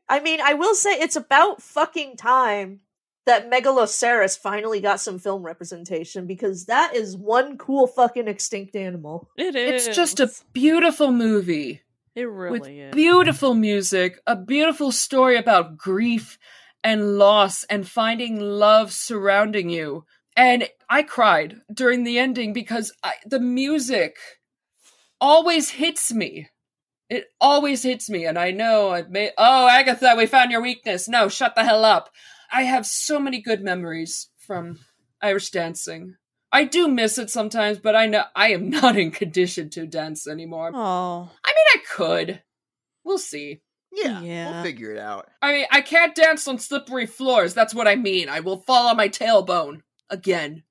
I mean, I will say it's about fucking time that Megaloceros finally got some film representation, because that is one cool fucking extinct animal. It is. It's just a beautiful movie. It really with is. beautiful music, a beautiful story about grief and loss and finding love surrounding you. And I cried during the ending because the music always hits me. It always hits me. And I know Agatha, we found your weakness. No, shut the hell up. I have so many good memories from Irish dancing. I do miss it sometimes, but I know I am not in condition to dance anymore. Oh. I mean, I could. We'll see. Yeah, Yeah. we'll figure it out. I mean, I can't dance on slippery floors. That's what I mean. I will fall on my tailbone again.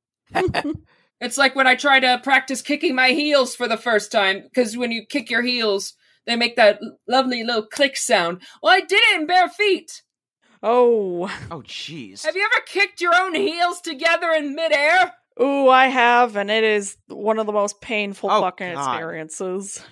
It's like when I try to practice kicking my heels for the first time, because when you kick your heels, they make that lovely little click sound. Well, I did it in bare feet. Oh. Oh, jeez. Have you ever kicked your own heels together in midair? Ooh, I have, and it is one of the most painful Oh, fucking God. experiences.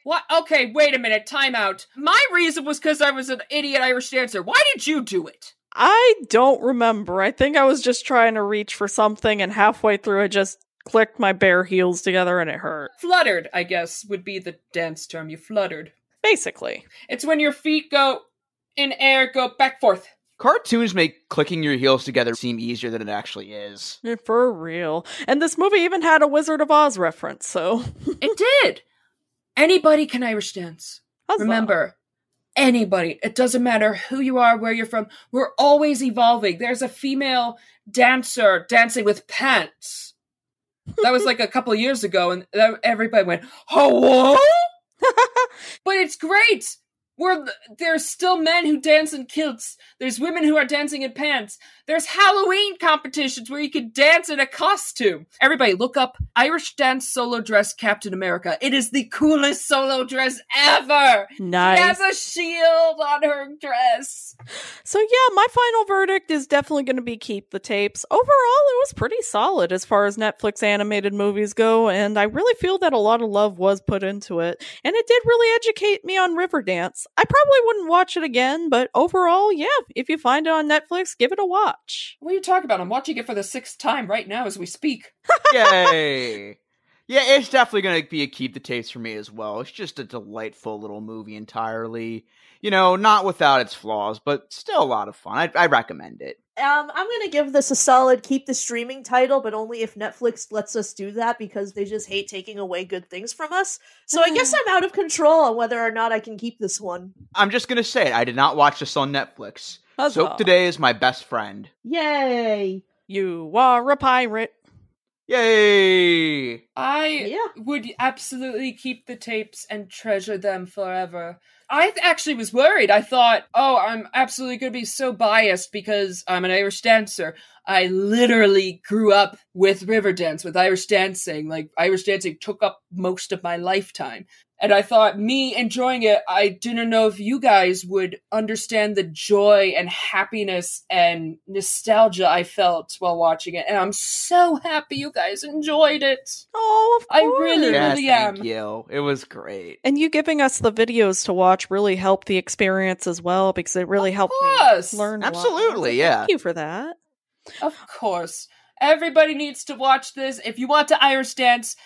What? Okay, wait a minute. Time out. My reason was because I was an idiot Irish dancer. Why did you do it? I don't remember. I think I was just trying to reach for something, and halfway through I just clicked my bare heels together and it hurt. Fluttered, I guess, would be the dance term. You fluttered. Basically. It's when your feet go in air, go back, forth. Cartoons make clicking your heels together seem easier than it actually is. For real. And this movie even had a Wizard of Oz reference, so... It did. Anybody can Irish dance. Huzzah. Remember, anybody. It doesn't matter who you are, where you're from. We're always evolving. There's a female dancer dancing with pants. That was like a couple of years ago, and everybody went, "Oh, what?" But it's great. where there's still men who dance in kilts. There's women who are dancing in pants. There's Halloween competitions where you can dance in a costume. Everybody, look up Irish Dance Solo Dress Captain America. It is the coolest solo dress ever. Nice. She has a shield on her dress. So yeah, my final verdict is definitely going to be keep the tapes. Overall, it was pretty solid as far as Netflix animated movies go, and I really feel that a lot of love was put into it. And it did really educate me on Riverdance. I probably wouldn't watch it again, but overall, yeah, if you find it on Netflix, give it a watch. What are you talking about? I'm watching it for the 6th time right now as we speak. Yay! Yeah, it's definitely going to be a keep the tapes for me as well. It's just a delightful little movie entirely. You know, not without its flaws, but still a lot of fun. I recommend it. I'm gonna give this a solid keep the streaming title, but only if Netflix lets us do that because they just hate taking away good things from us. So I guess I'm out of control on whether or not I can keep this one. I'm just going to say it. I did not watch this on Netflix. Huzzah. Soap Today is my best friend. Yay! You are a pirate. Yay! I would absolutely keep the tapes and treasure them forever. I actually was worried. I thought, I'm absolutely going to be so biased because I'm an Irish dancer. I literally grew up with Riverdance, with Irish dancing. Like, Irish dancing took up most of my lifetime. And I thought, me enjoying it, I didn't know if you guys would understand the joy and happiness and nostalgia I felt while watching it. And I'm so happy you guys enjoyed it. Oh, of course. I really am. Thank you. It was great. And you giving us the videos to watch really helped the experience as well, because it really helped course. me learn a lot. Absolutely, yeah. Thank you for that. Of course. Everybody needs to watch this. If you want to Irish dance,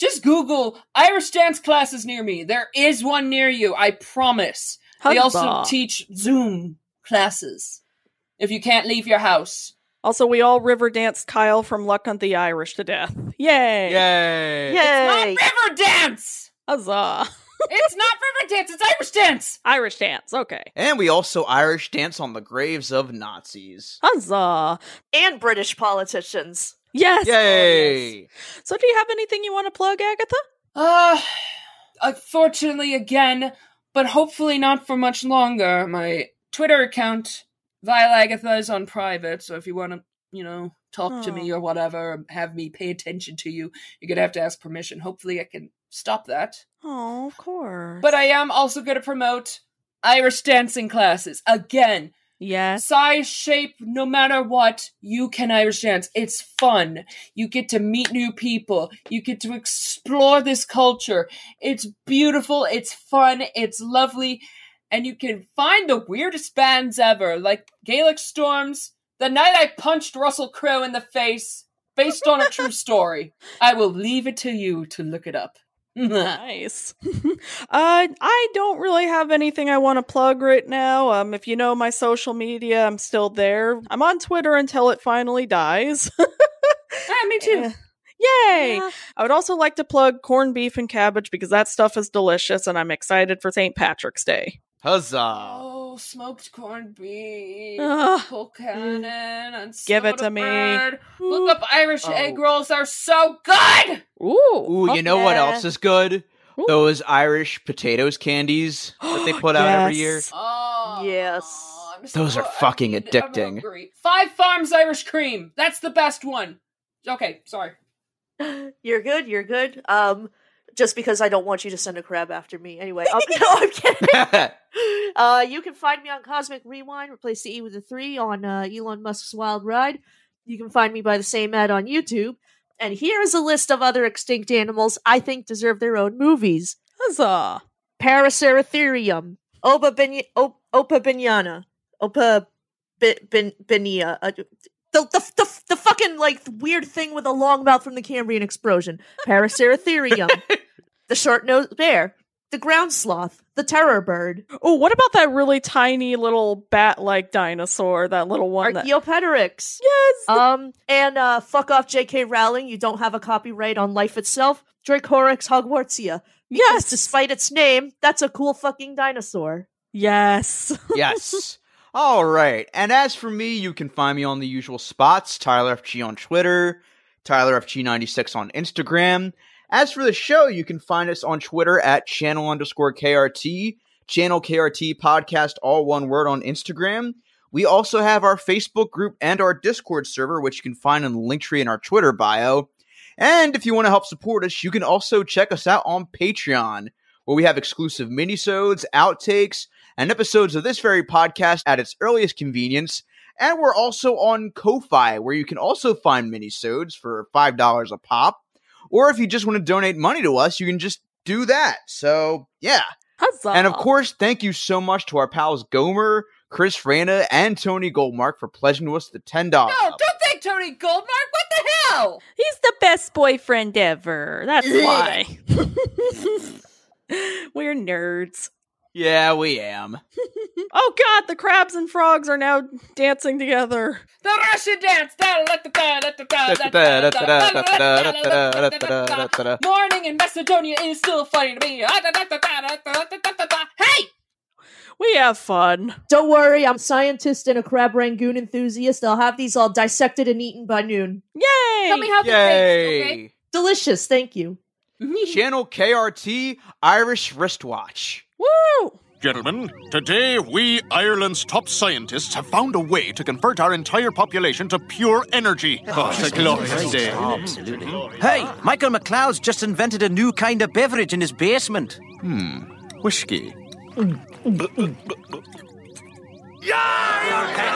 just Google Irish dance classes near me. There is one near you, I promise. They also teach Zoom classes if you can't leave your house. Also, we all river danced Kyle from Luck on the Irish to death. Yay! Yay! Yay! It's not Riverdance! Huzzah! It's not Riverdance, it's Irish dance! Irish dance, okay. And we also Irish dance on the graves of Nazis. Huzzah! And British politicians. Yes! Yay! Oh, yes. So do you have anything you want to plug, Agatha? Unfortunately again, but hopefully not for much longer. My Twitter account, Vile Agatha, is on private, so if you want to, talk to me or whatever, or have me pay attention to you, you're gonna have to ask permission. Hopefully I can stop that. Oh, of course. But I am also gonna promote Irish dancing classes. Again, yes. size, shape, no matter what, you can Irish dance. It's fun. You get to meet new people. You get to explore this culture. It's beautiful. It's fun. It's lovely. And you can find the weirdest bands ever, like Gaelic Storms, The Night I Punched Russell Crowe in the Face, based on a true story. I will leave it to you to look it up. Nice. I don't really have anything I want to plug right now. If you know my social media, I'm still there. I'm on Twitter until it finally dies. Me too. Yay! Yeah. I would also like to plug corned beef and cabbage because that stuff is delicious and I'm excited for St. Patrick's Day. Huzzah! Oh, smoked corned beef, Ugh. Cool Cannon, and Give it soda to me. bread. Look up Irish egg rolls. They're so good! Ooh. Ooh, you know what yeah. else is good? Ooh. Those Irish potatoes candies that they put out every year. Yes. Oh, Yes. Those are fucking addicting. Five Farms Irish Cream. That's the best one. Okay, sorry. You're good. Just because I don't want you to send a crab after me. Anyway, no, I'm kidding. You can find me on Cosmic Rewind, replace the E with a 3 on Elon Musk's Wild Ride. You can find me by the same ad on YouTube. And here is a list of other extinct animals I think deserve their own movies. Huzzah. Paraceratherium, Opa binyana, Opa binia, the fucking weird thing with a long mouth from the Cambrian explosion. Paraceratherium, the short-nosed bear, the ground sloth, the terror bird. Oh, what about that really tiny little bat-like dinosaur? That little one. Archaeopteryx. Yes. And fuck off J.K. Rowling, you don't have a copyright on life itself. Dracoryx hogwartsia. Yes. Despite its name, that's a cool fucking dinosaur. Yes. Yes. All right. And as for me, you can find me on the usual spots. Tyler FG on Twitter, Tyler FG96 on Instagram. As for the show, you can find us on Twitter at channel_KRT. Channel KRT Podcast, all one word, on Instagram. We also have our Facebook group and our Discord server, which you can find in the link tree in our Twitter bio. And if you want to help support us, you can also check us out on Patreon, where we have exclusive minisodes, outtakes, and episodes of this very podcast at its earliest convenience. And we're also on Ko-Fi, where you can also find minisodes for $5 a pop. Or if you just want to donate money to us, you can just do that. So, yeah. Huzzah. And of course, thank you so much to our pals Gomer, Chris Rana, and Tony Goldmark for pledging us the $10. No, don't thank Tony Goldmark. What the hell? He's the best boyfriend ever. That's why. We're nerds. Yeah, we am. Oh god, the crabs and frogs are now dancing together. The Russian dance. Morning in Macedonia is still funny to me. Hey! We have fun. Don't worry, I'm a scientist and a crab rangoon enthusiast. I'll have these all dissected and eaten by noon. Yay! Tell me how they taste, okay? Delicious, thank you. Channel KRT Irish Wristwatch. Woo! Gentlemen, today we, Ireland's top scientists, have found a way to convert our entire population to pure energy. Oh, it's a glorious day. Absolutely. Hey, Michael McLeod's just invented a new kind of beverage in his basement. Whiskey. Yeah!